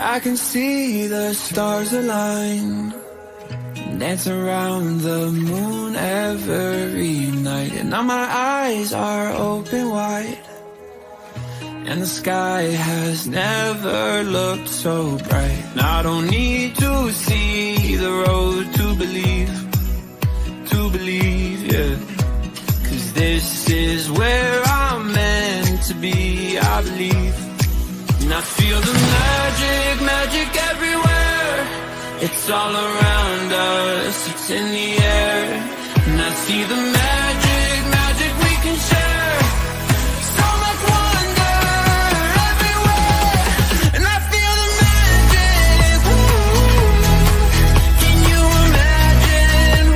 I can see the stars align, dance around the moon every night. And now my eyes are open wide, and the sky has never looked so bright. And I don't need to see the road to believe, yeah. 'Cause this is where I'm meant to be, I believe. And I feel the magic everywhere. It's all around us, it's in the air. And I see the magic we can share. So much wonder everywhere. And I feel the magic, can you imagine?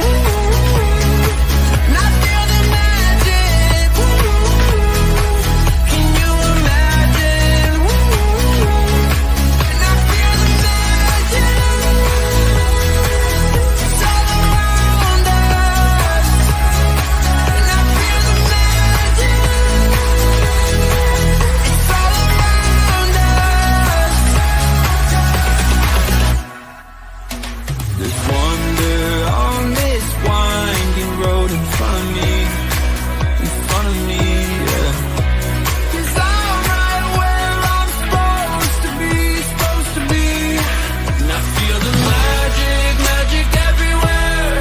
And I feel the magic, can you imagine? And I feel the magic, it's all around us. And I feel the magic, it's all around us. There's wonder on this winding road in front of me, yeah. 'Cause I'm right where I'm supposed to be. And I feel the magic everywhere.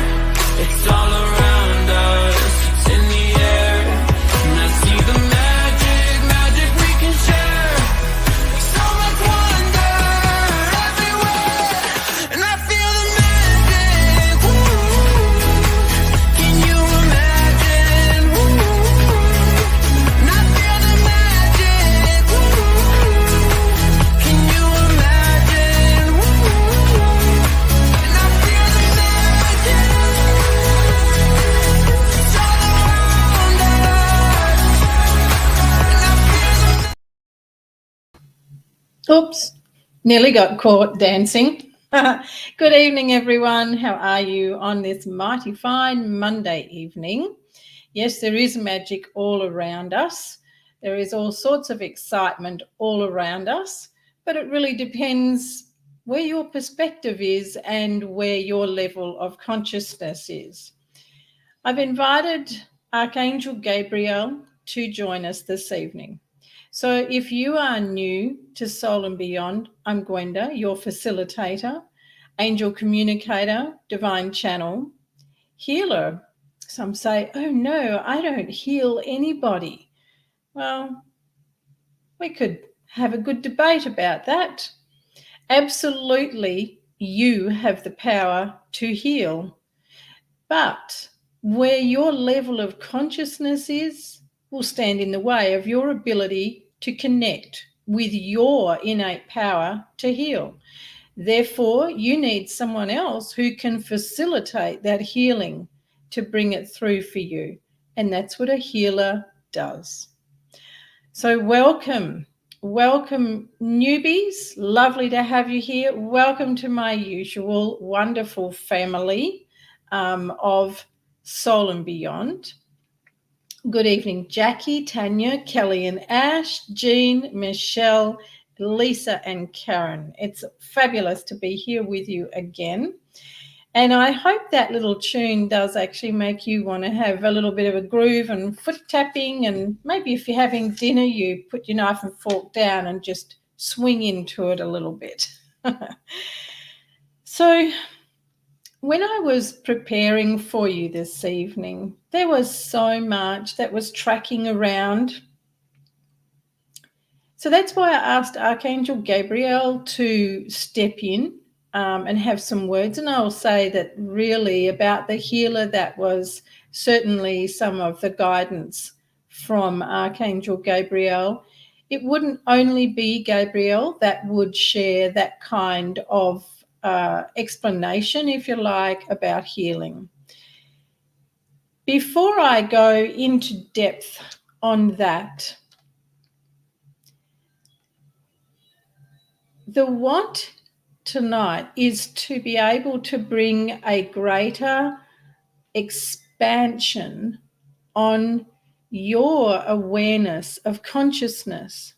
It's all around us, it's in the air. And I see the magic we can share. So much wonder everywhere. And I feel the magic, can you imagine? And I feel the magic, can you imagine? And I feel the magic, it's all around us. And I feel the Oops, nearly got caught dancing. Good evening, everyone. How are you on this mighty fine Monday evening? Yes, there is magic all around us. There is all sorts of excitement all around us, but it really depends where your perspective is and where your level of consciousness is. I've invited Archangel Gabriel to join us this evening. So if you are new to Soul and Beyond, I'm Gwenda, your facilitator, angel communicator, divine channel, healer. Some say, oh no, I don't heal anybody. Well, we could have a good debate about that. Absolutely, you have the power to heal. But where your level of consciousness is will stand in the way of your ability to connect with your innate power to heal. Therefore, you need someone else who can facilitate that healing to bring it through for you. And that's what a healer does. So welcome newbies. Lovely to have you here. Welcome to my usual wonderful family of Soul and Beyond. Good evening, Jackie, Tanya, Kelly and Ash, Jean, Michelle, Lisa and Karen. It's fabulous to be here with you again. And I hope that little tune does actually make you want to have a little bit of a groove and foot tapping, and maybe if you're having dinner, you put your knife and fork down and just swing into it a little bit. So when I was preparing for you this evening, there was so much that was tracking around. So that's why I asked Archangel Gabriel to step in and have some words. And I'll say that really about the healer, that was certainly some of the guidance from Archangel Gabriel. It wouldn't only be Gabriel that would share that kind of explanation, if you like, about healing. Before I go into depth on that, the want tonight is to be able to bring a greater expansion on your awareness of consciousness.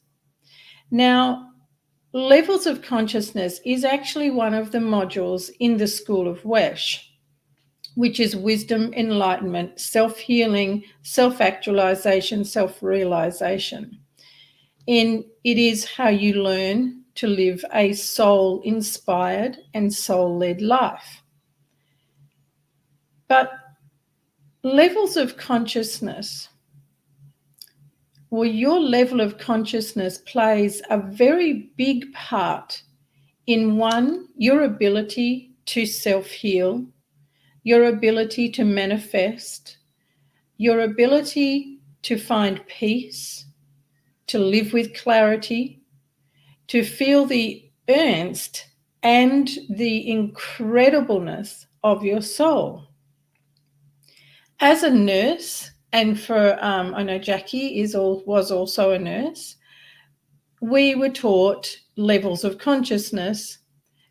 Now, Levels of consciousness is actually one of the modules in the School of Wesh, which is wisdom, enlightenment, self-healing, self-actualization, self-realization. And it is how you learn to live a soul-inspired and soul-led life. But levels of consciousness, well, your level of consciousness plays a very big part in one, your ability to self-heal, your ability to manifest, your ability to find peace, to live with clarity, to feel the earnest and the incredibleness of your soul. As a nurse, and for I know Jackie was also a nurse, we were taught levels of consciousness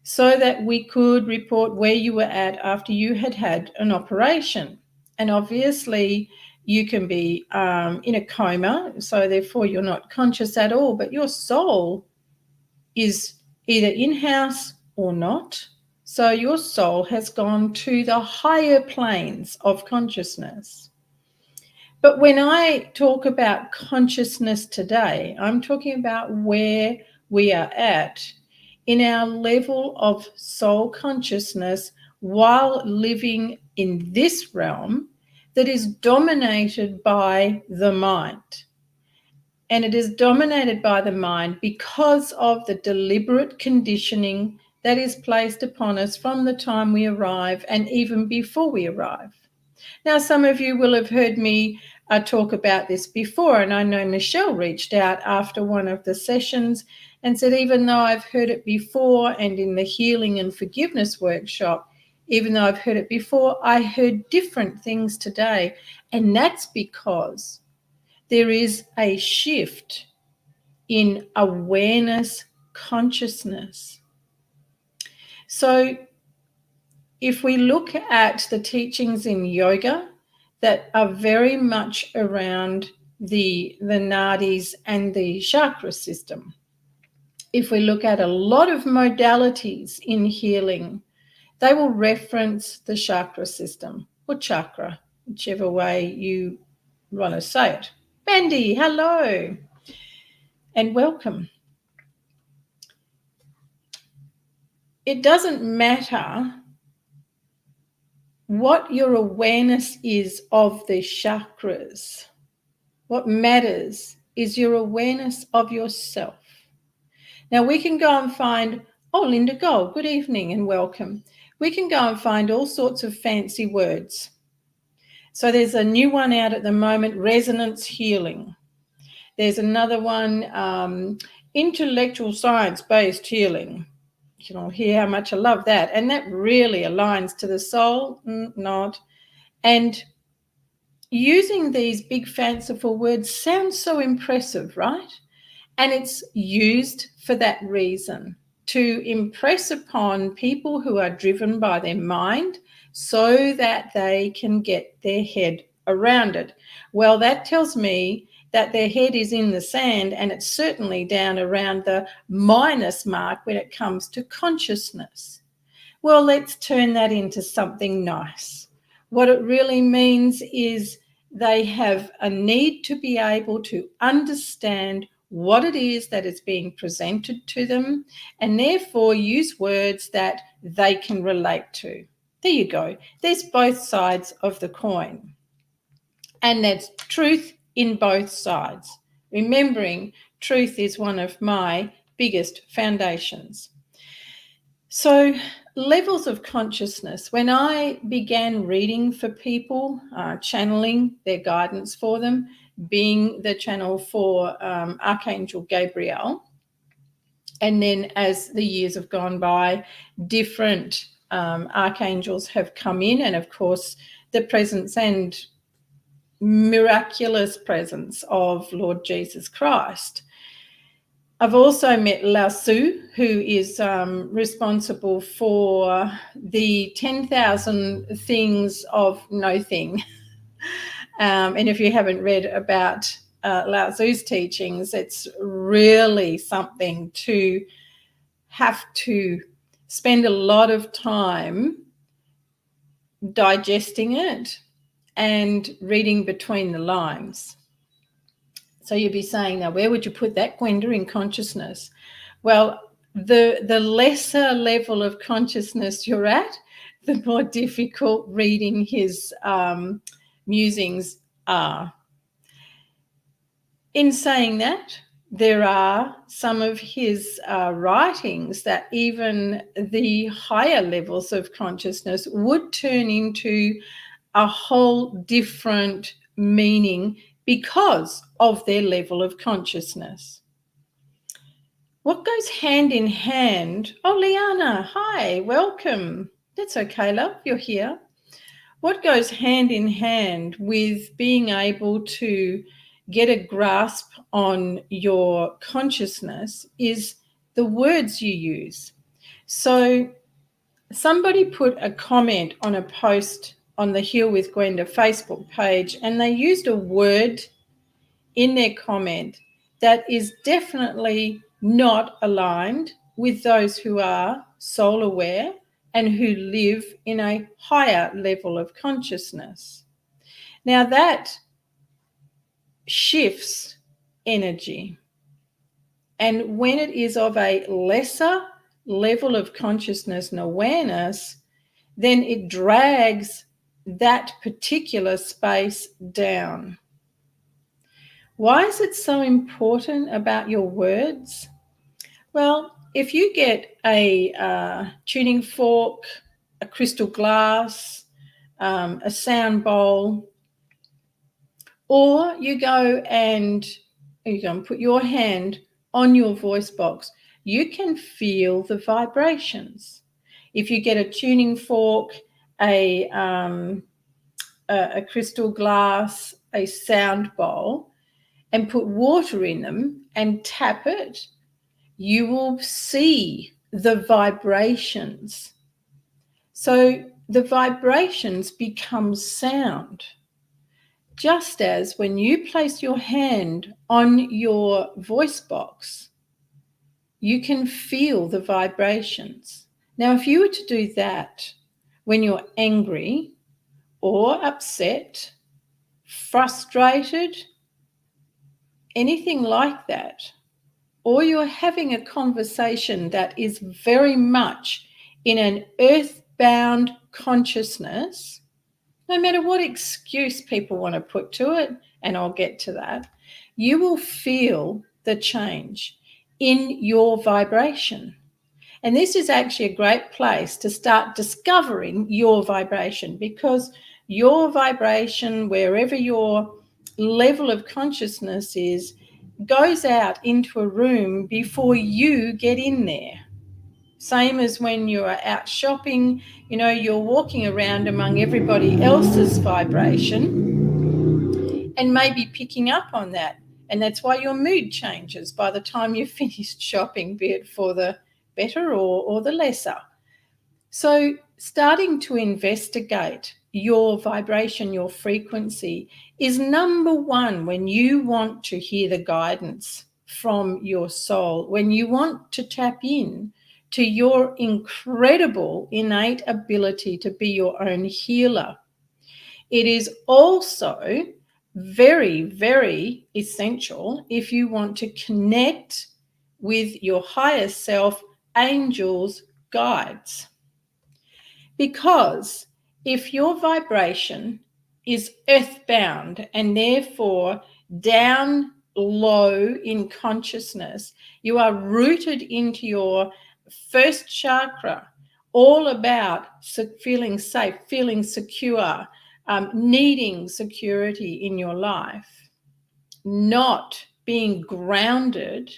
so that we could report where you were at after you had had an operation. And obviously you can be in a coma, so therefore you're not conscious at all, but your soul is either in-house or not. So your soul has gone to the higher planes of consciousness. But when I talk about consciousness today, I'm talking about where we are at in our level of soul consciousness while living in this realm that is dominated by the mind. And it is dominated by the mind because of the deliberate conditioning that is placed upon us from the time we arrive and even before we arrive. Now, some of you will have heard me talk about this before, and I know Michelle reached out after one of the sessions and said, even though I've heard it before and in the healing and forgiveness workshop, even though I've heard it before, I heard different things today. And that's because there is a shift in awareness, consciousness. So if we look at the teachings in yoga that are very much around the nadis and the chakra system, if we look at a lot of modalities in healing, they will reference the chakra system or chakra, whichever way you want to say it. Mandy, hello and welcome. It doesn't matter what your awareness is of the chakras. What matters is your awareness of yourself. Now we can go and find, oh, Linda Gold, good evening and welcome. We can go and find all sorts of fancy words. So there's a new one out at the moment, resonance healing. There's another one, intellectual science-based healing. You know, hear how much I love that. And that really aligns to the soul, not. And using these big fanciful words sounds so impressive, right? And it's used for that reason, to impress upon people who are driven by their mind so that they can get their head around it. Well, that tells me that their head is in the sand, and it's certainly down around the minus mark when it comes to consciousness. Well, let's turn that into something nice. What it really means is they have a need to be able to understand what it is that is being presented to them, and therefore use words that they can relate to. There you go. There's both sides of the coin. And that's truth in both sides. Remembering truth is one of my biggest foundations. So levels of consciousness, when I began reading for people, channeling their guidance for them, being the channel for Archangel Gabriel, and then as the years have gone by, different archangels have come in, and of course the presence and miraculous presence of Lord Jesus Christ. I've also met Lao Tzu, who is responsible for the 10,000 things of no thing. And if you haven't read about Lao Tzu's teachings, it's really something to have to spend a lot of time digesting it and reading between the lines. So you'd be saying, now, where would you put that, Gwenda, in consciousness? Well, the lesser level of consciousness you're at, the more difficult reading his musings are. In saying that, there are some of his writings that even the higher levels of consciousness would turn into a whole different meaning because of their level of consciousness. What goes hand in hand? Oh, Liana, hi, welcome. That's okay, love, you're here. What goes hand in hand with being able to get a grasp on your consciousness is the words you use. So somebody put a comment on a post on the H.E.A.L with Gwenda Facebook page, and they used a word in their comment that is definitely not aligned with those who are soul aware and who live in a higher level of consciousness. Now that shifts energy. And when it is of a lesser level of consciousness and awareness, then it drags that particular space down. Why is it so important about your words? Well, if you get a tuning fork, a crystal glass, a sound bowl, or you go and put your hand on your voice box, you can feel the vibrations. If you get a tuning fork, a crystal glass, a sound bowl, and put water in them and tap it, you will see the vibrations. So the vibrations become sound. Just as when you place your hand on your voice box, you can feel the vibrations. Now, if you were to do that when you're angry or upset, frustrated, anything like that, or you're having a conversation that is very much in an earthbound consciousness, no matter what excuse people want to put to it, and I'll get to that, you will feel the change in your vibration. And this is actually a great place to start discovering your vibration, because your vibration, wherever your level of consciousness is, goes out into a room before you get in there. Same as when you're out shopping, you're walking around among everybody else's vibration and maybe picking up on that. And that's why your mood changes by the time you've finished shopping, be it for the better or the lesser. So starting to investigate your vibration, your frequency, is number one when you want to hear the guidance from your soul, when you want to tap in to your incredible innate ability to be your own healer. It is also very, very essential if you want to connect with your higher self, angels, guides. Because if your vibration is earthbound and therefore down low in consciousness, you are rooted into your first chakra, all about feeling safe, feeling secure, needing security in your life, not being grounded,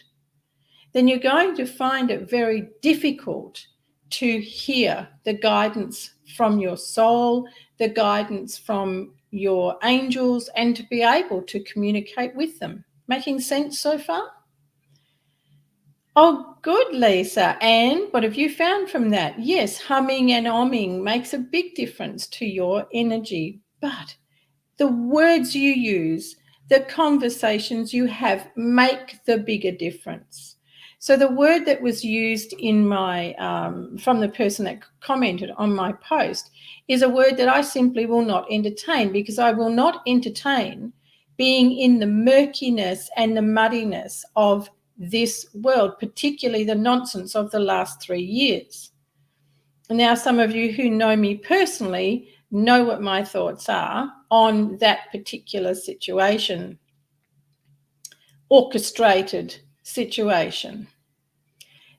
then you're going to find it very difficult to hear the guidance from your soul, the guidance from your angels, and to be able to communicate with them. Making sense so far? Oh, good, Lisa. And what have you found from that? Yes, humming and omming makes a big difference to your energy, but the words you use, the conversations you have make the bigger difference. So the word that was used in my from the person that commented on my post is a word that I simply will not entertain, because I will not entertain being in the murkiness and the muddiness of this world, particularly the nonsense of the last 3 years. Now, some of you who know me personally know what my thoughts are on that particular situation, orchestrated situation.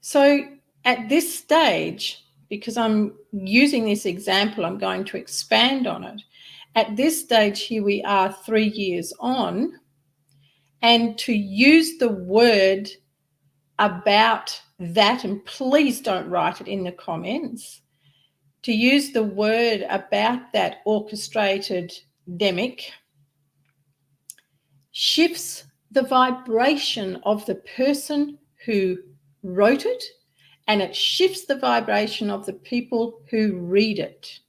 So at this stage, because I'm using this example, I'm going to expand on it. At this stage, here we are 3 years on, and to use the word about that, and please don't write it in the comments, to use the word about that orchestrated demic shifts the vibration of the person who wrote it, and it shifts the vibration of the people who read it.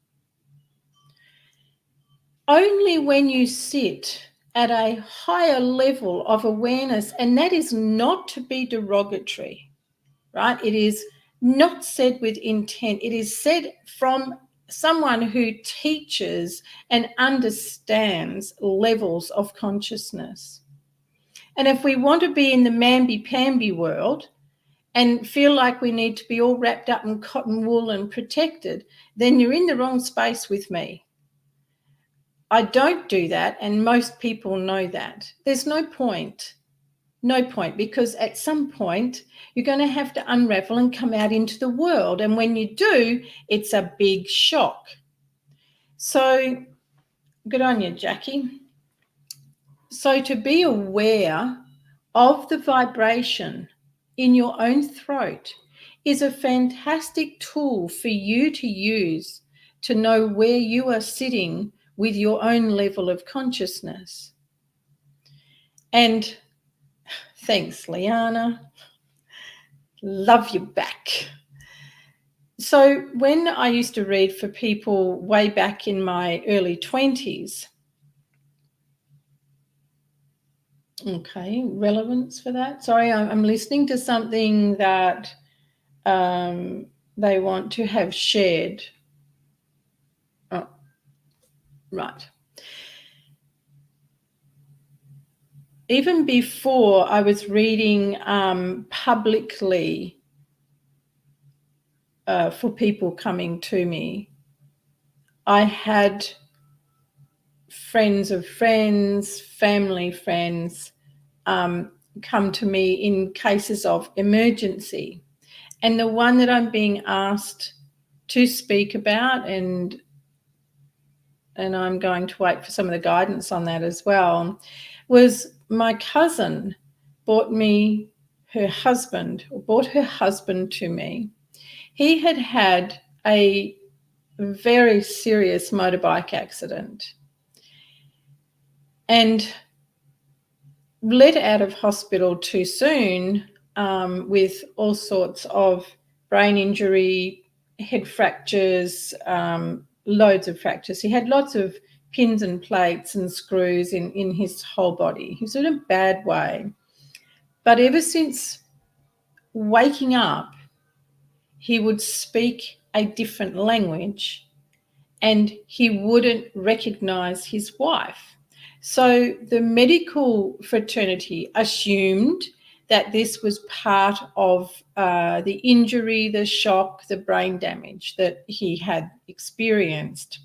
Only when you sit at a higher level of awareness, and that is not to be derogatory, right? It is not said with intent. It is said from someone who teaches and understands levels of consciousness. And if we want to be in the mamby-pamby world and feel like we need to be all wrapped up in cotton wool and protected, then you're in the wrong space with me. I don't do that, and most people know that. There's no point, because at some point you're going to have to unravel and come out into the world. And when you do, it's a big shock. So good on you, Jackie. So to be aware of the vibration in your own throat is a fantastic tool for you to use to know where you are sitting with your own level of consciousness. And thanks, Liana. Love you back. So when I used to read for people way back in my early 20s, okay, relevance for that. Sorry, I'm listening to something that they want to have shared. Oh, right. Even before I was reading publicly for people coming to me, I had friends of friends, family friends come to me in cases of emergency. And the one that I'm being asked to speak about, and I'm going to wait for some of the guidance on that as well, was my cousin brought her husband to me. He had had a very serious motorbike accident and let out of hospital too soon with all sorts of brain injury, head fractures, loads of fractures. He had lots of pins and plates and screws in his whole body. He was in a bad way. But ever since waking up, he would speak a different language and he wouldn't recognize his wife. So the medical fraternity assumed that this was part of the injury, the shock, the brain damage that he had experienced.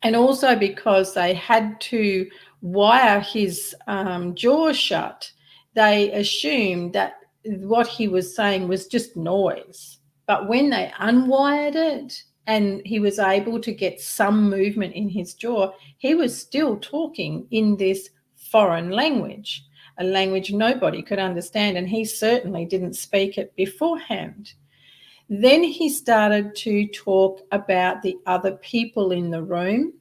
And also because they had to wire his jaw shut, they assumed that what he was saying was just noise. But when they unwired it and he was able to get some movement in his jaw, he was still talking in this foreign language, a language nobody could understand, and he certainly didn't speak it beforehand. Then he started to talk about the other people in the room.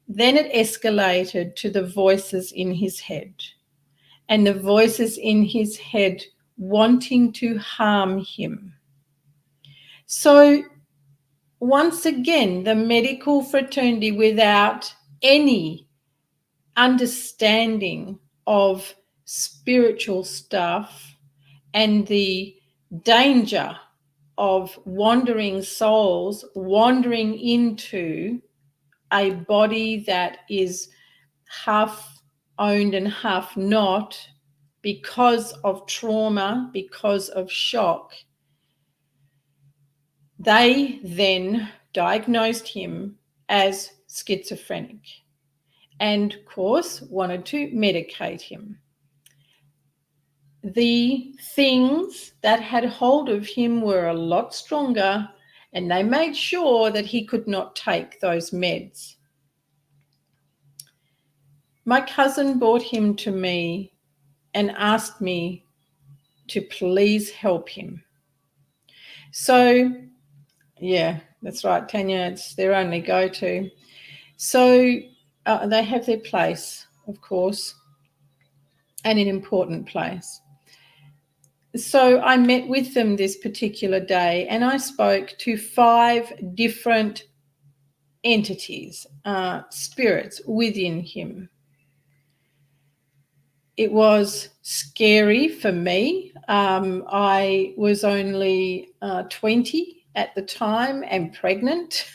Then it escalated to the voices in his head, and the voices in his head wanting to harm him. So once again, the medical fraternity, without any understanding of spiritual stuff and the danger of wandering souls wandering into a body that is half owned and half not because of trauma, because of shock. They then diagnosed him as schizophrenic and, of course, wanted to medicate him. The things that had hold of him were a lot stronger, and they made sure that he could not take those meds. My cousin brought him to me and asked me to please help him. So, yeah, that's right, Tanya, it's their only go-to. So they have their place, of course, and an important place. So I met with them this particular day and I spoke to 5 different entities, spirits within him. It was scary for me. I was only 20 at the time and pregnant.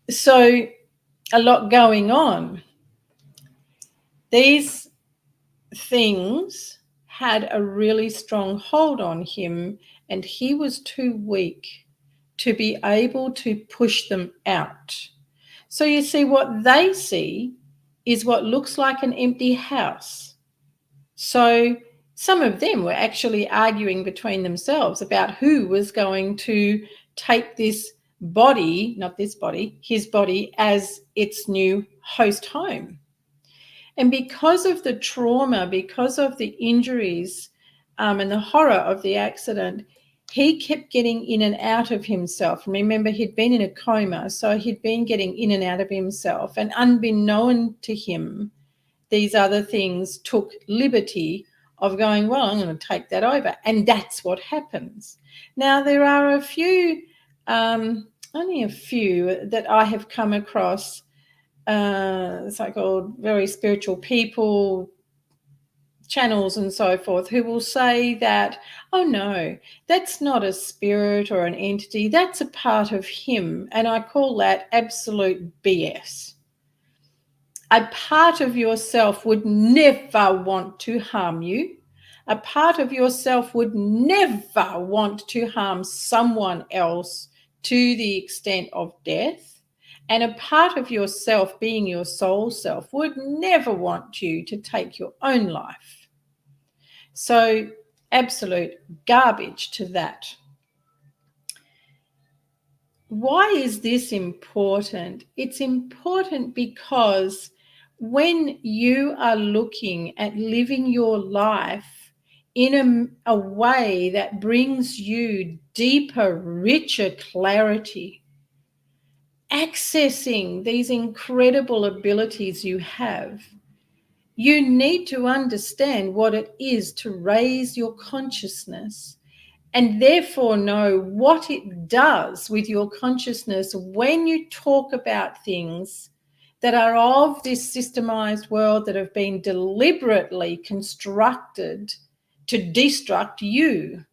So a lot going on. These things had a really strong hold on him and he was too weak to be able to push them out. So you see, what they see is what looks like an empty house. So some of them were actually arguing between themselves about who was going to take this body, not this body, his body, as its new host home. And because of the trauma, because of the injuries and the horror of the accident, he kept getting in and out of himself. Remember, he'd been in a coma, so he'd been getting in and out of himself. And unbeknown to him, these other things took liberty of going, well, I'm going to take that over. And that's what happens. Now, there are a few, only a few that I have come across, so-called very spiritual people, channels and so forth, who will say that, oh no, that's not a spirit or an entity, that's a part of him. And I call that absolute BS. A part of yourself would never want to harm you. A part of yourself would never want to harm someone else to the extent of death. And a part of yourself, being your soul self, would never want you to take your own life. So, absolute garbage to that. Why is this important? It's important because when you are looking at living your life in a way that brings you deeper, richer clarity, accessing these incredible abilities you have, you need to understand what it is to raise your consciousness and therefore know what it does with your consciousness when you talk about things that are of this systemized world that have been deliberately constructed to destruct you.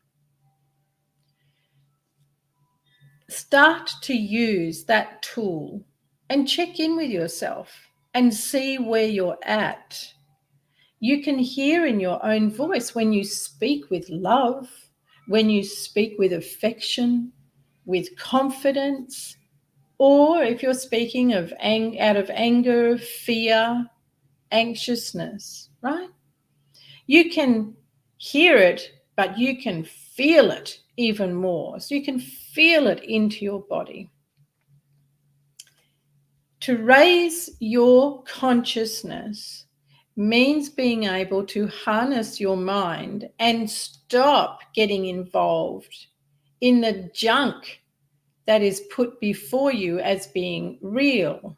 Start to use that tool and check in with yourself and see where you're at. You can hear in your own voice when you speak with love, when you speak with affection, with confidence, or if you're speaking of out of anger, fear, anxiousness, right? You can hear it, but you can feel it even more. So you can feel it into your body. To raise your consciousness means being able to harness your mind and stop getting involved in the junk that is put before you as being real.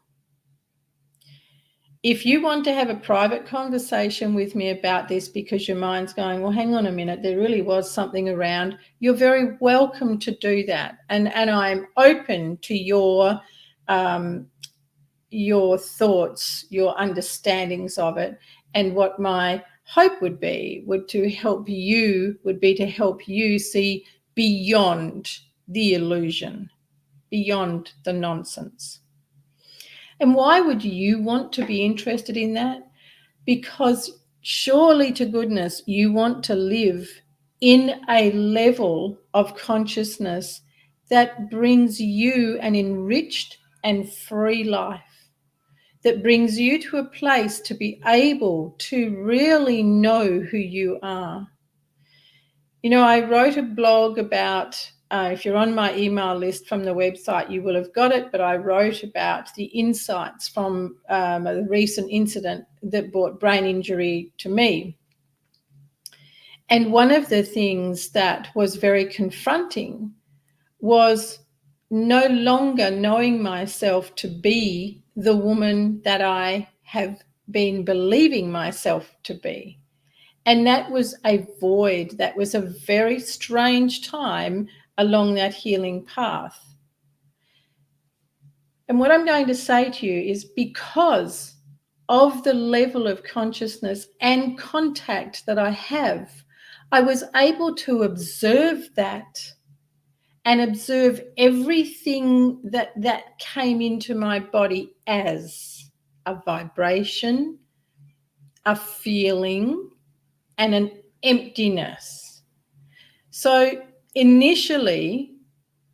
If you want to have a private conversation with me about this because your mind's going, well, hang on a minute, there really was something around, you're very welcome to do that. And I'm open to your thoughts, your understandings of it, and what my hope would be to help you see beyond the illusion, beyond the nonsense. And why would you want to be interested in that? Because surely to goodness, you want to live in a level of consciousness that brings you an enriched and free life, that brings you to a place to be able to really know who you are. You know, I wrote a blog about, if you're on my email list from the website, you will have got it, but I wrote about the insights from a recent incident that brought brain injury to me. And one of the things that was very confronting was no longer knowing myself to be the woman that I have been believing myself to be. And that was a void. That was a very strange time along that healing path. And what I'm going to say to you is, because of the level of consciousness and contact that I have, I was able to observe that and observe everything that came into my body as a vibration, a feeling, and an emptiness. So initially,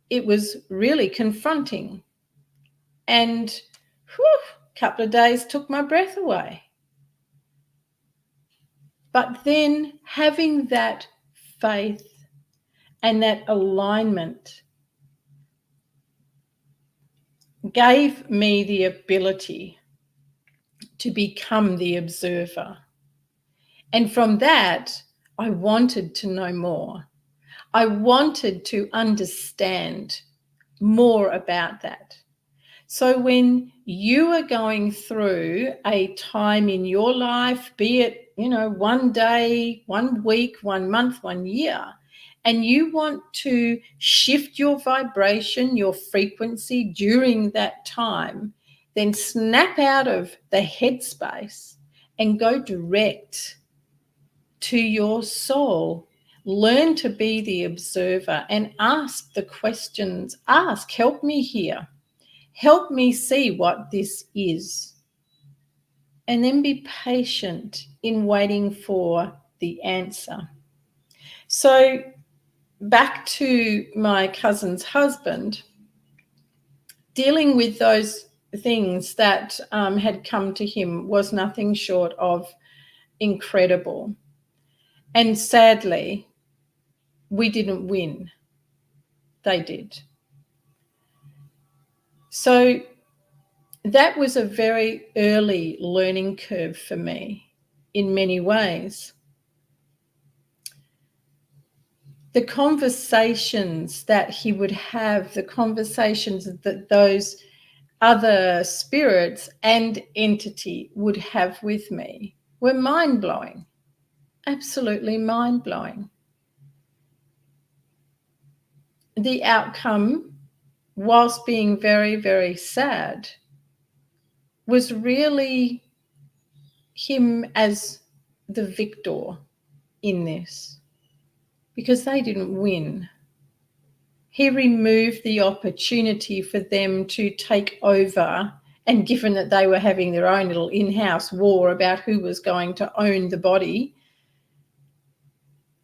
it was really confronting. And a couple of days took my breath away. But then having that faith and that alignment gave me the ability to become the observer. And from that, I wanted to know more. I wanted to understand more about that. So when you are going through a time in your life, be it, one day, 1 week, 1 month, 1 year, and you want to shift your vibration, your frequency during that time, then snap out of the headspace and go direct to your soul. Learn to be the observer and ask the questions. Ask, help me here. Help me see what this is. And then be patient in waiting for the answer. So back to my cousin's husband, dealing with those things that had come to him was nothing short of incredible. And sadly, we didn't win. They did. So that was a very early learning curve for me in many ways. The conversations that he would have, the conversations that those other spirits and entity would have with me were mind-blowing, absolutely mind-blowing. The outcome, whilst being very, very sad, was really him as the victor in this, because they didn't win. He removed the opportunity for them to take over, and given that they were having their own little in-house war about who was going to own the body,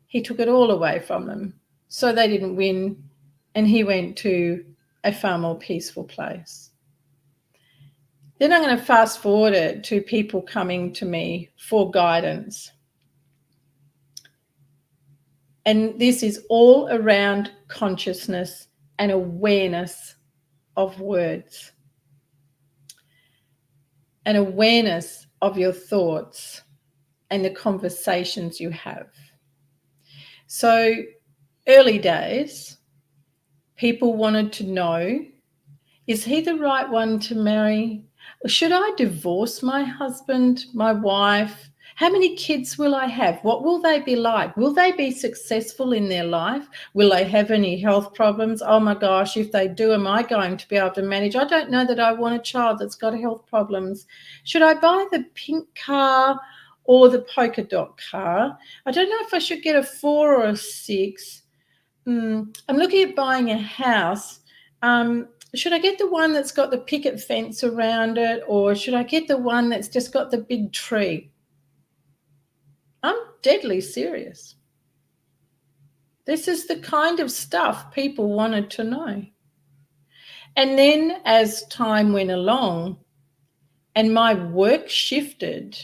he took it all away from them. So they didn't win, and he went to a far more peaceful place. Then I'm going to fast forward it to people coming to me for guidance. And this is all around consciousness and awareness of words, an awareness of your thoughts and the conversations you have. So early days, people wanted to know, is he the right one to marry? Should I divorce my husband, my wife? How many kids will I have? What will they be like? Will they be successful in their life? Will they have any health problems? Oh my gosh, if they do, am I going to be able to manage? I don't know that I want a child that's got health problems. Should I buy the pink car or the polka dot car. I don't know if I should get a 4 or a 6. I'm looking at buying a house. Should I get the one that's got the picket fence around it, or should I get the one that's just got the big tree? I'm deadly serious. This is the kind of stuff people wanted to know. And then as time went along and my work shifted,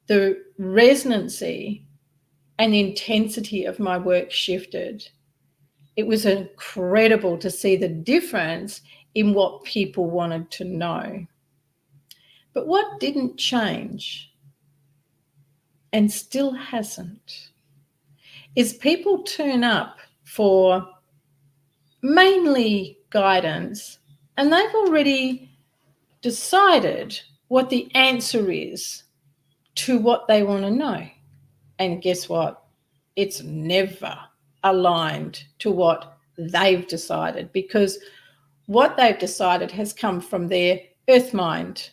the resonancy and intensity of my work shifted. It was incredible to see the difference in what people wanted to know. But what didn't change, and still hasn't, is people turn up for mainly guidance and they've already decided what the answer is to what they want to know. And guess what? It's never aligned to what they've decided, because what they've decided has come from their earth mind,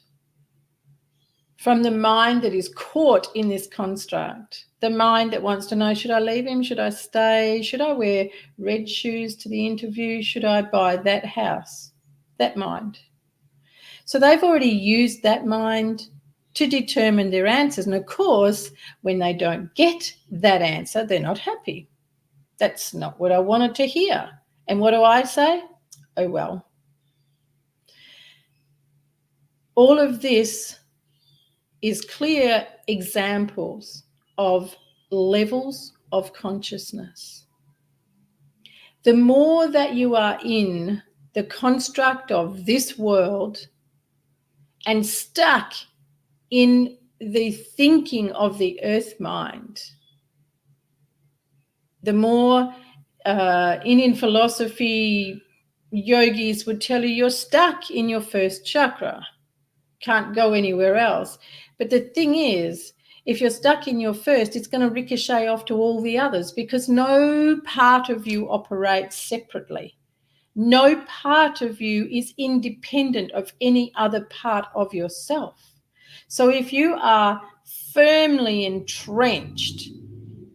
from the mind that is caught in this construct, the mind that wants to know, should I leave him? Should I stay? Should I wear red shoes to the interview? Should I buy that house? That mind. So they've already used that mind to determine their answers. And of course, when they don't get that answer, they're not happy. That's not what I wanted to hear. And what do I say? Oh, well. All of this is clear examples of levels of consciousness. The more that you are in the construct of this world and stuck in the thinking of the earth mind, the more Indian philosophy yogis would tell you you're stuck in your first chakra, can't go anywhere else. But the thing is, if you're stuck in your first, it's going to ricochet off to all the others, because no part of you operates separately. No part of you is independent of any other part of yourself. So if you are firmly entrenched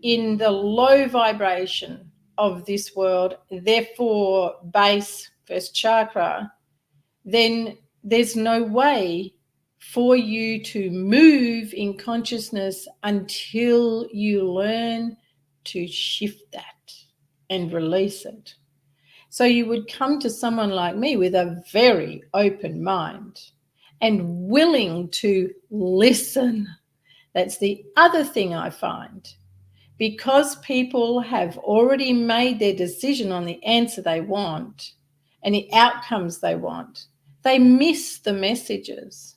in the low vibration of this world, therefore base, first chakra, then there's no way for you to move in consciousness until you learn to shift that and release it. So you would come to someone like me with a very open mind and willing to listen. That's the other thing I find. Because people have already made their decision on the answer they want and the outcomes they want, they miss the messages.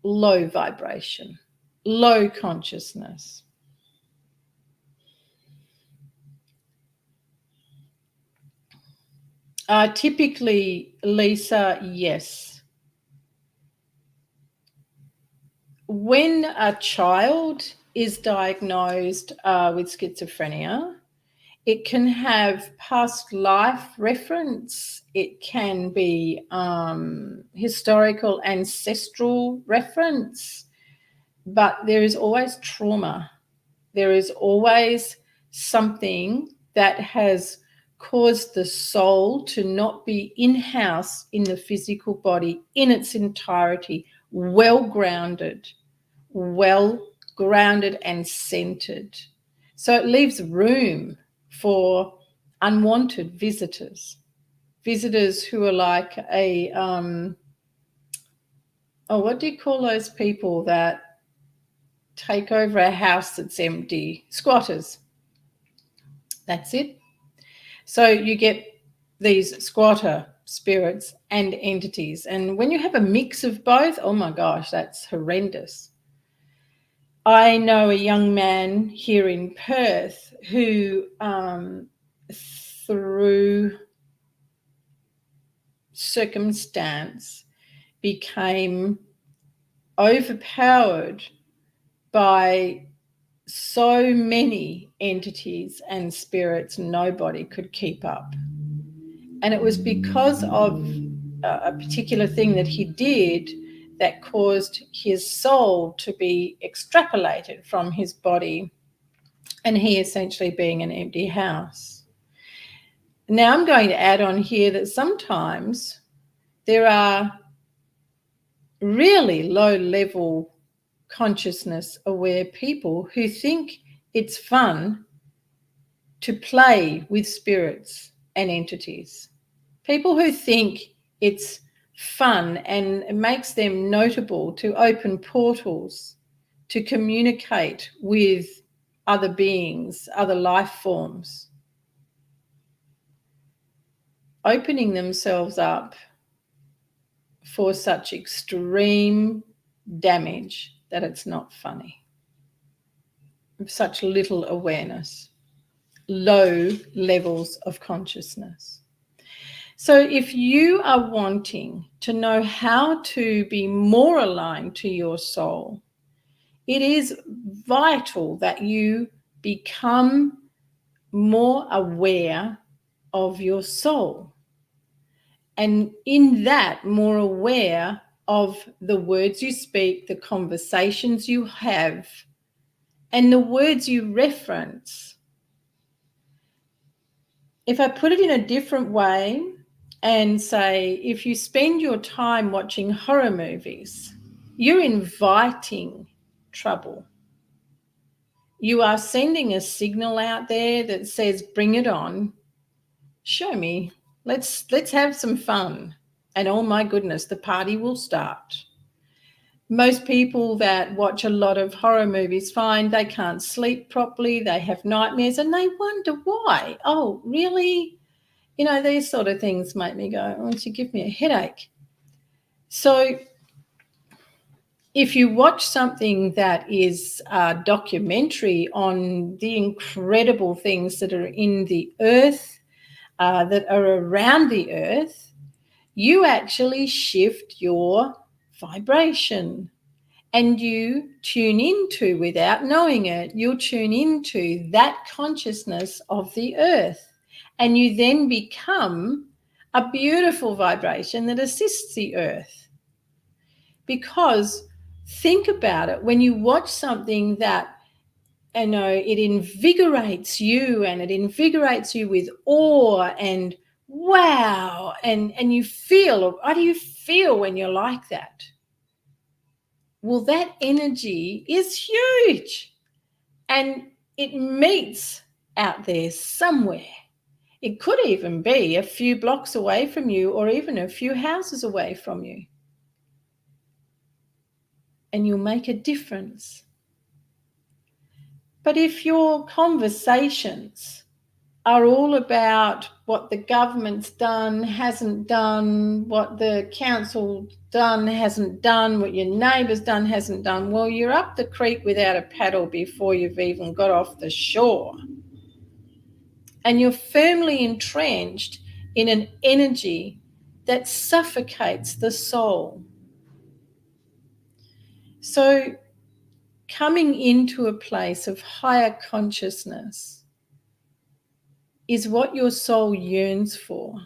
Low vibration, low consciousness. Typically, Lisa, yes. When a child is diagnosed with schizophrenia, it can have past life reference. It can be historical ancestral reference, but there is always trauma. There is always something that has caused the soul to not be in-house in the physical body in its entirety, well grounded and centered. So it leaves room for unwanted visitors who are like what do you call those people that take over a house that's empty? Squatters. That's it. So you get these squatter spirits and entities. And when you have a mix of both, oh my gosh, that's horrendous. I know a young man here in Perth who, through circumstance, became overpowered by so many entities and spirits nobody could keep up. And it was because of a particular thing that he did that caused his soul to be extrapolated from his body, and he essentially being an empty house. Now I'm going to add on here that sometimes there are really low-level consciousness aware people who think it's fun to play with spirits and entities. People who think it's fun and it makes them notable to open portals, to communicate with other beings, other life forms, opening themselves up for such extreme damage that it's not funny. Such little awareness, low levels of consciousness. So if you are wanting to know how to be more aligned to your soul, it is vital that you become more aware of your soul. And in that, more aware of the words you speak, the conversations you have, and the words you reference. If I put it in a different way and say, if you spend your time watching horror movies, you're inviting trouble. You are sending a signal out there that says, bring it on, show me, let's have some fun. And oh my goodness, the party will start. Most people that watch a lot of horror movies find they can't sleep properly, they have nightmares, and they wonder why. Oh, really? You know, these sort of things make me go, oh, you give me a headache. So if you watch something that is a documentary on the incredible things that are in the earth, that are around the earth, you actually shift your vibration and you tune into, without knowing it, you'll tune into that consciousness of the earth. And you then become a beautiful vibration that assists the earth. Because think about it, when you watch something that, you know, it invigorates you and it invigorates you with awe and wow, and you feel, how do you feel when you're like that? Well, that energy is huge and it meets out there somewhere. It could even be a few blocks away from you or even a few houses away from you. And you'll make a difference. But if your conversations are all about what the government's done, hasn't done, what the council done, hasn't done, what your neighbour's done, hasn't done, well, you're up the creek without a paddle before you've even got off the shore. And you're firmly entrenched in an energy that suffocates the soul. So coming into a place of higher consciousness is what your soul yearns for.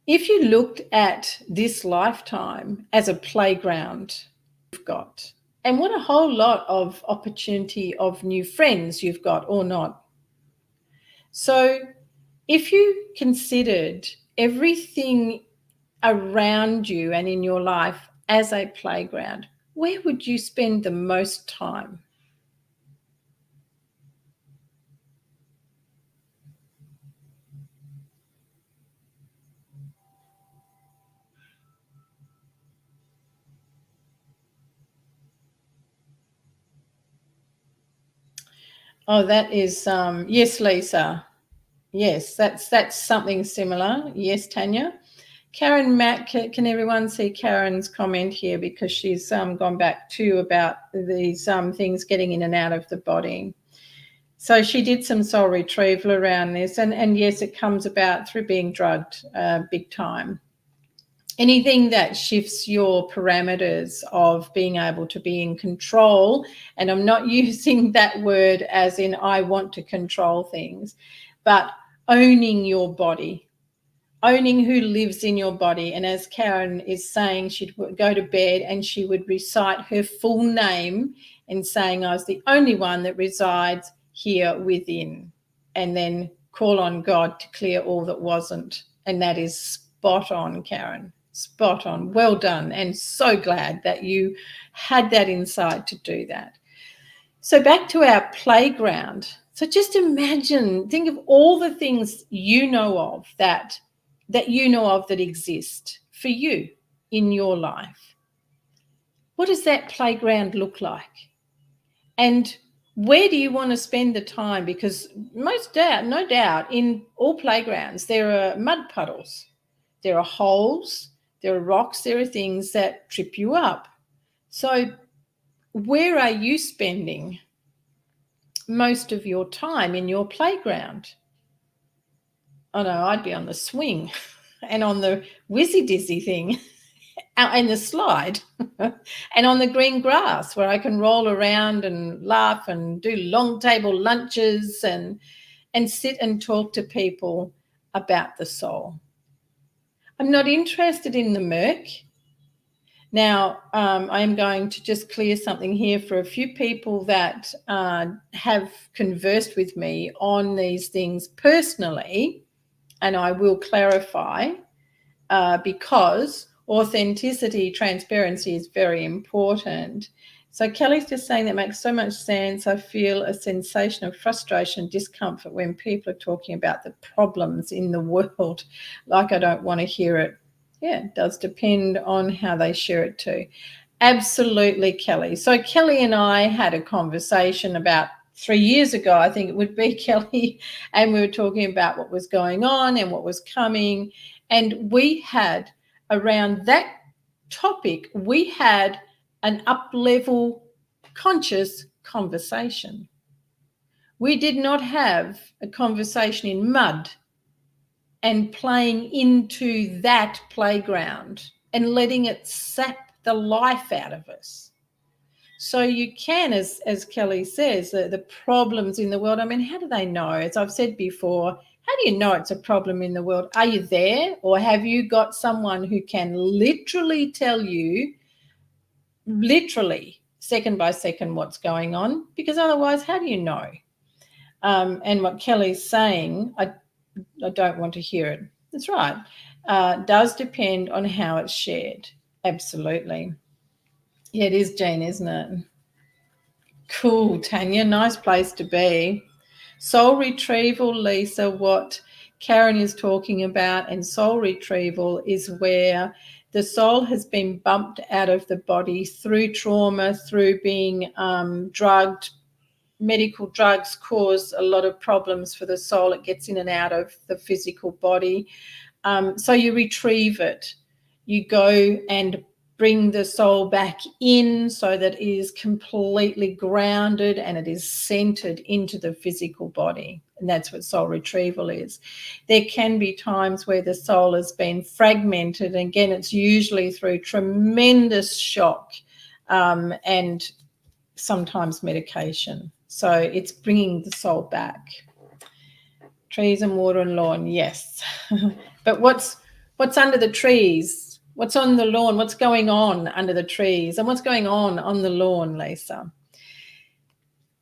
If you looked at this lifetime as a playground you've got, and what a whole lot of opportunity of new friends you've got or not. So if you considered everything around you and in your life as a playground, where would you spend the most time? Oh, that is, yes, Lisa. Yes, that's something similar. Yes, Tanya. Karen, Matt, can everyone see Karen's comment here, because she's gone back to about these things getting in and out of the body. So she did some soul retrieval around this, and yes, it comes about through being drugged big time. Anything that shifts your parameters of being able to be in control, and I'm not using that word as in I want to control things, but owning your body, owning who lives in your body. And as Karen is saying, she'd go to bed and she would recite her full name and saying, I was the only one that resides here within, and then call on God to clear all that wasn't. And that is spot on, Karen, spot on. Well done. And so glad that you had that insight to do that. So back to our playground. So just imagine, think of all the things you know of that exist for you in your life. What does that playground look like? And where do you want to spend the time? Because no doubt, in all playgrounds, there are mud puddles, there are holes, there are rocks, there are things that trip you up. So where are you spending most of your time in your playground? Oh no, I'd be on the swing and on the whizzy dizzy thing and the slide and on the green grass where I can roll around and laugh and do long table lunches and sit and talk to people about the soul. I'm not interested in the murk. Now, I'm going to just clear something here for a few people that have conversed with me on these things personally, and I will clarify because authenticity, transparency is very important. So Kelly's just saying that makes so much sense. I feel a sensation of frustration, discomfort when people are talking about the problems in the world, like I don't want to hear it. Yeah, it does depend on how they share it too. Absolutely, Kelly. So Kelly and I had a conversation about 3 years ago, I think it would be, Kelly, and we were talking about what was going on and what was coming. And we had, around that topic, we had an up-level conscious conversation. We did not have a conversation in mud and playing into that playground and letting it sap the life out of us. So you can, as Kelly says, the problems in the world, I mean, how do they know? As I've said before, how do you know it's a problem in the world? Are you there, or have you got someone who can literally tell you, literally, second by second, what's going on? Because otherwise, how do you know? And what Kelly's saying, I don't want to hear it. That's right. Does depend on how it's shared. Absolutely. Yeah, it is, Jane, isn't it? Cool, Tanya. Nice place to be. Soul retrieval, Lisa, what Karen is talking about, and soul retrieval is where the soul has been bumped out of the body through trauma, through being drugged. Medical drugs cause a lot of problems for the soul. It gets in and out of the physical body. So you retrieve it. You go and bring the soul back in so that it is completely grounded and it is centered into the physical body. And that's what soul retrieval is. There can be times where the soul has been fragmented. Again, it's usually through tremendous shock and sometimes medication. So it's bringing the soul back. Trees and water and lawn, yes. But what's under the trees? What's on the lawn? What's going on under the trees? And what's going on the lawn, Lisa?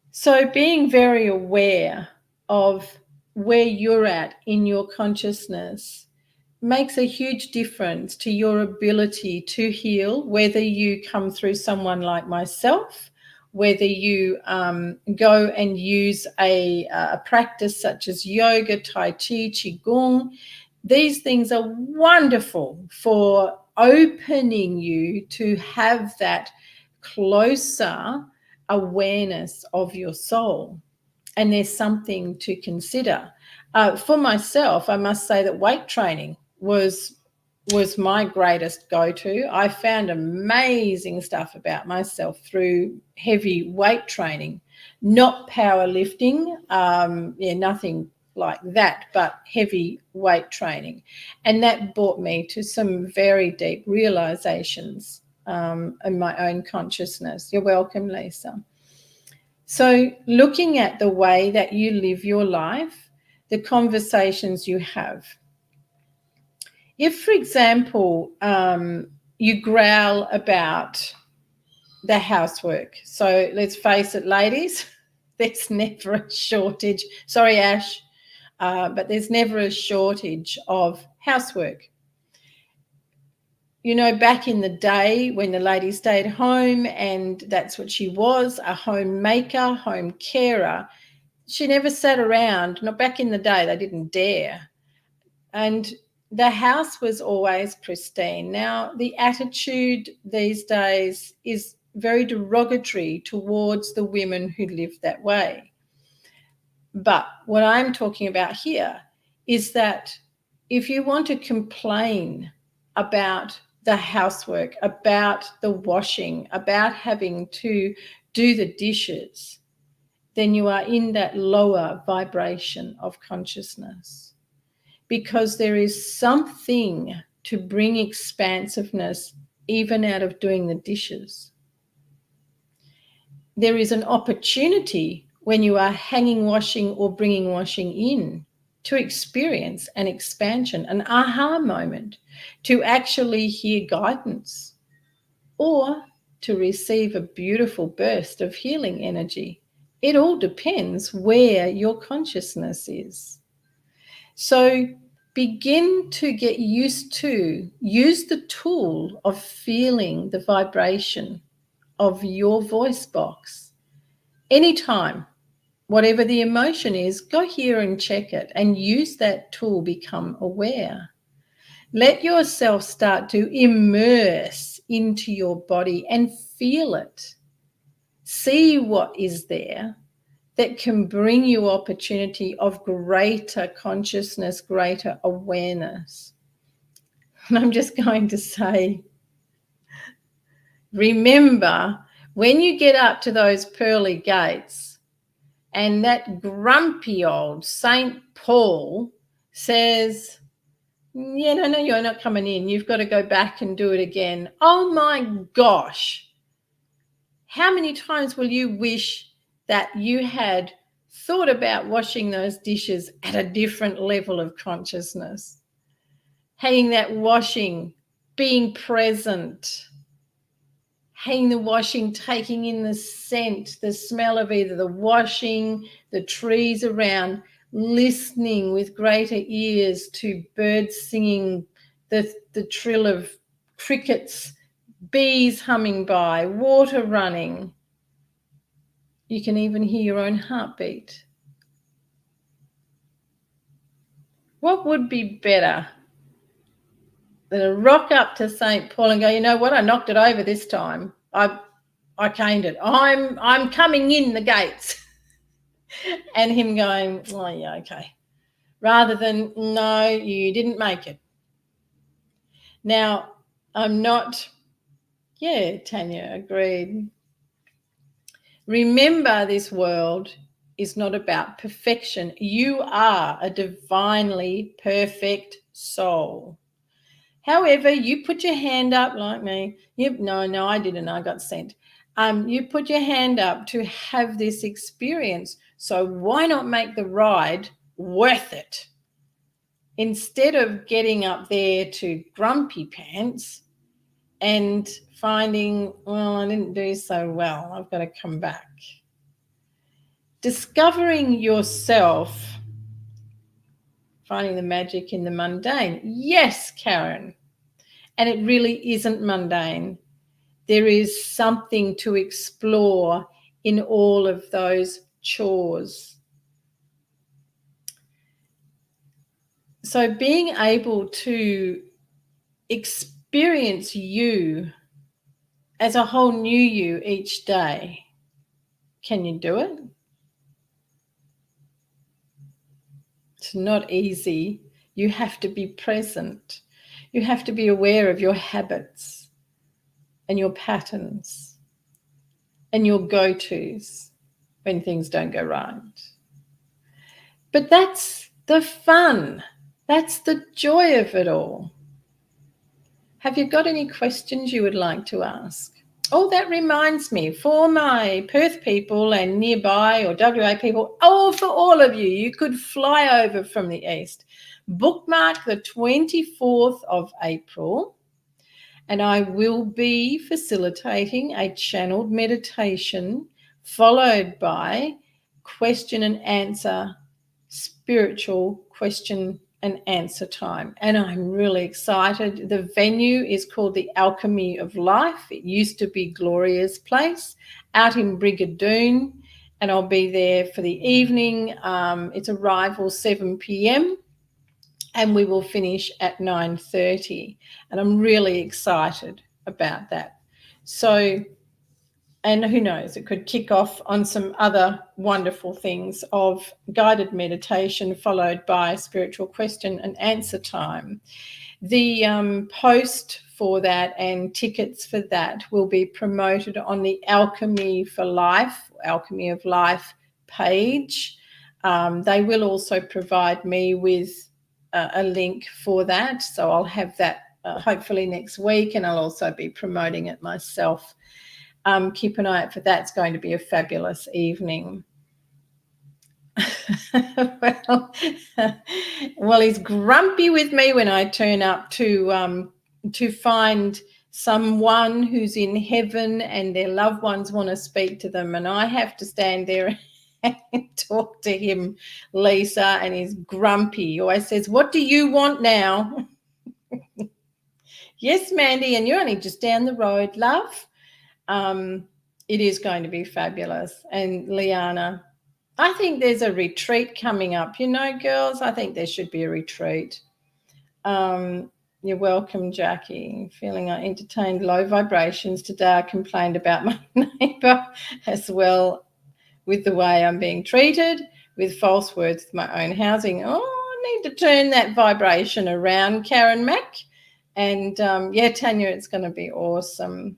So being very aware of where you're at in your consciousness makes a huge difference to your ability to heal, whether you come through someone like myself, whether you go and use a practice such as yoga, Tai Chi, Qigong. These things are wonderful for opening you to have that closer awareness of your soul. And there's something to consider. For myself, I must say that weight training was my greatest go-to. I found amazing stuff about myself through heavy weight training, not powerlifting, nothing like that, but heavy weight training. And that brought me to some very deep realizations in my own consciousness. You're welcome, Lisa. So looking at the way that you live your life, the conversations you have, If, for example, you growl about the housework, so let's face it, ladies, there's never a shortage. Sorry, Ash, but there's never a shortage of housework. You know, back in the day when the lady stayed home and that's what she was, a homemaker, home carer, she never sat around. Not back in the day, they didn't dare. And the house was always pristine. Now, the attitude these days is very derogatory towards the women who live that way. But what I'm talking about here is that if you want to complain about the housework, about the washing, about having to do the dishes, then you are in that lower vibration of consciousness, because there is something to bring expansiveness even out of doing the dishes. There is an opportunity when you are hanging washing or bringing washing in to experience an expansion, an aha moment, to actually hear guidance or to receive a beautiful burst of healing energy. It all depends where your consciousness is. So begin to get used to use the tool of feeling the vibration of your voice box. Anytime, whatever the emotion is, go here and check it and use that tool, become aware. Let yourself start to immerse into your body and feel it. See what is there that can bring you opportunity of greater consciousness, greater awareness. And I'm just going to say, remember, when you get up to those pearly gates and that grumpy old St. Paul says, yeah, no, you're not coming in. You've got to go back and do it again. Oh my gosh. How many times will you wish that you had thought about washing those dishes at a different level of consciousness? Hanging that washing, being present, hanging the washing, taking in the scent, the smell of either the washing, the trees around, listening with greater ears to birds singing, the trill of crickets, bees humming by, water running. You can even hear your own heartbeat. What would be better than to rock up to St. Paul and go, you know what, I knocked it over this time. I caned it. I'm coming in the gates. And him going, oh, yeah, okay. Rather than, no, you didn't make it. Now, I'm not, yeah, Tanya, agreed. Remember, this world is not about perfection. You are a divinely perfect soul. However, you put your hand up like me. Yep, no, I didn't. I got sent. You put your hand up to have this experience. So why not make the ride worth it? Instead of getting up there to grumpy pants and finding, well, I didn't do so well, I've got to come back. Discovering yourself, finding the magic in the mundane. Yes, Karen. And it really isn't mundane. There is something to explore in all of those chores. So being able to experience you as a whole new you each day, can you do it? It's not easy. You have to be present. You have to be aware of your habits and your patterns and your go-tos when things don't go right. But that's the fun. That's the joy of it all. Have you got any questions you would like to ask? Oh, that reminds me, for my Perth people and nearby or WA people, for all of you, you could fly over from the east. bookmark the 24th of April, and I will be facilitating a channeled meditation followed by question and answer, spiritual question and answer time. And I'm really excited. The venue is called the Alchemy of Life. It used to be Gloria's Place out in Brigadoon, and I'll be there for the evening. It's arrival 7 p.m. and we will finish at 9:30. And I'm really excited about that. So, and who knows, it could kick off on some other wonderful things of guided meditation followed by spiritual question and answer time. The post for that and tickets for that will be promoted on the Alchemy for Life, Alchemy of Life page. They will also provide me with a link for that. So I'll have that hopefully next week, and I'll also be promoting it myself. Keep an eye out for that. It's going to be a fabulous evening. well, he's grumpy with me when I turn up to find someone who's in heaven and their loved ones want to speak to them, and I have to stand there and talk to him, Lisa, and he's grumpy. He always says, "What do you want now?" Yes, Mandy, and you're only just down the road, love. It is going to be fabulous. And Liana, I think there's a retreat coming up. You know, girls, I think there should be a retreat. You're welcome, Jackie. Feeling I entertained low vibrations today. I complained about my neighbour as well with the way I'm being treated, with false words with my own housing. Oh, I need to turn that vibration around, Karen Mack. And yeah, Tanya, it's going to be awesome.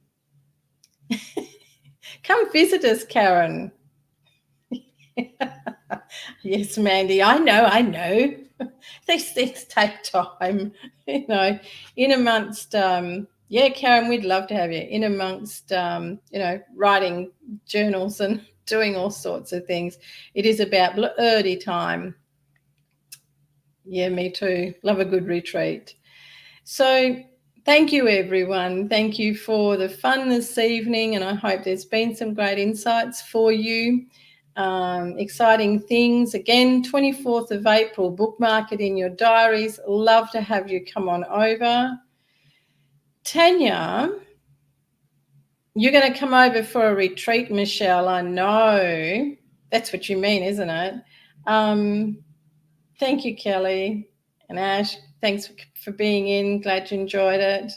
Come visit us, Karen. Yes, Mandy, I know. These things take time, you know, in amongst, yeah, Karen, we'd love to have you in amongst, you know, writing journals and doing all sorts of things. It is about early time. Yeah, me too. Love a good retreat. So thank you, everyone. Thank you for the fun this evening, and I hope there's been some great insights for you. Exciting things. Again, 24th of April, bookmark it in your diaries. Love to have you come on over. Tanya, you're going to come over for a retreat, Michelle. I know. That's what you mean, isn't it? Thank you, Kelly. And Ash, thanks for being in. Glad you enjoyed it.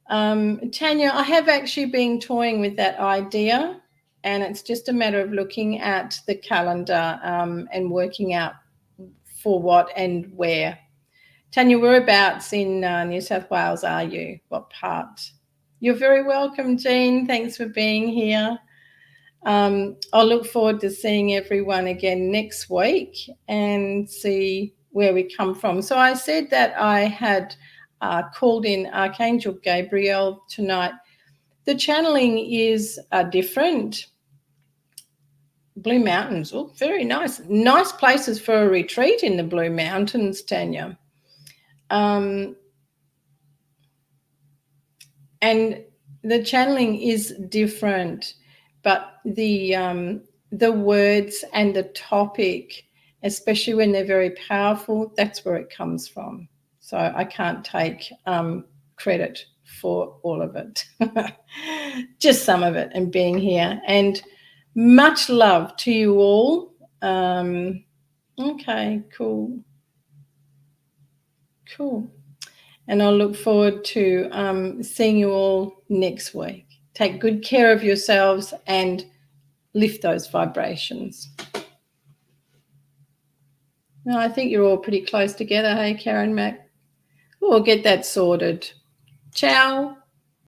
Tanya, I have actually been toying with that idea, and it's just a matter of looking at the calendar and working out for what and where. Tanya, whereabouts in New South Wales are you? What part? You're very welcome, Jean. Thanks for being here. I'll look forward to seeing everyone again next week and see where we come from. So I said that I had called in Archangel Gabriel tonight. The channeling is different. Blue Mountains, oh, very nice. Nice places for a retreat in the Blue Mountains, Tanya. And the channeling is different, but the words and the topic, especially when they're very powerful, that's where it comes from. So I can't take credit for all of it, just some of it, and being here. And much love to you all. Okay, cool. And I'll look forward to seeing you all next week. Take good care of yourselves and lift those vibrations. No, I think you're all pretty close together. Hey, Karen Mack. We'll get that sorted. Ciao.